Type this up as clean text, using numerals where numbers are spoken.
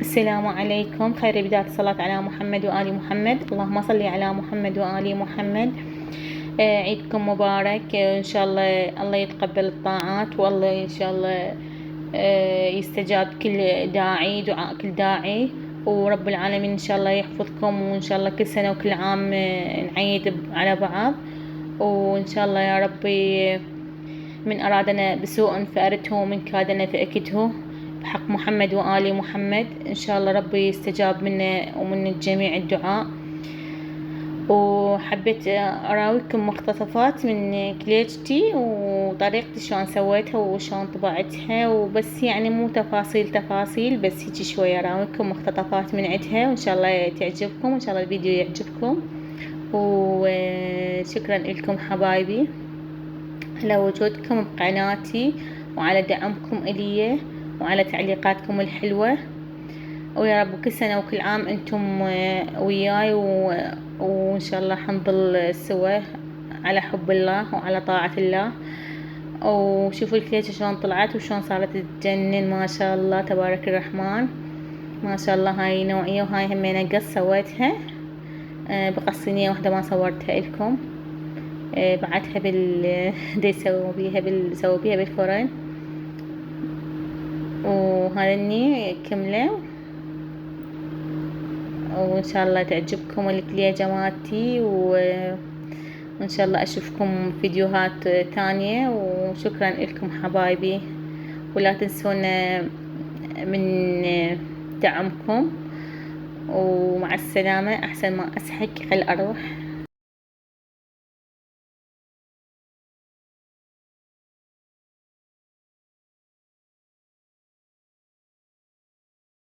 السلام عليكم. خير بداية الصلاة على محمد وآل محمد. اللهم صل على محمد وآل محمد. عيدكم مبارك. إن شاء الله يتقبل الطاعات، والله إن شاء الله يستجاب كل داعي، دعاء كل داعي، ورب العالمين إن شاء الله يحفظكم، وإن شاء الله كل سنة وكل عام نعيد على بعض، وإن شاء الله يا ربي من أرادنا بسوء فأردته، ومن كادنا فأكده، بحق محمد وآل محمد. إن شاء الله ربي يستجاب منا ومن جميع الدعاء. وحبيت أراويكم مقتطفات من كليجتي وطريقتي شلون سويتها وشلون طبعتها، وبس يعني مو تفاصيل، بس هيجي شوية أراويكم مقتطفات من عندها، وإن شاء الله تعجبكم، وإن شاء الله الفيديو يعجبكم. وشكرا لكم حبايبي على وجودكم بقناتي، وعلى دعمكم إلي، وعلى تعليقاتكم الحلوة. ويا رب كل سنة وكل عام أنتم وياي، وإن شاء الله حنظل سوا على حب الله وعلى طاعة الله. وشوفوا الكليجة شلون طلعت وشلون صارت تجنن، ما شاء الله تبارك الرحمن، ما شاء الله. هاي نوعية، وهاي همينة قص سويتها بقصينية واحدة ما صورتها لكم. بعدها دي سووا بيها بالفرن. وهذني كملة، وإن شاء الله تعجبكم الكليجة مالتي، وإن شاء الله أشوفكم فيديوهات تانية. وشكرا لكم حبايبي، ولا تنسونا من دعمكم. ومع السلامة. أحسن ما أسحق خل أروح.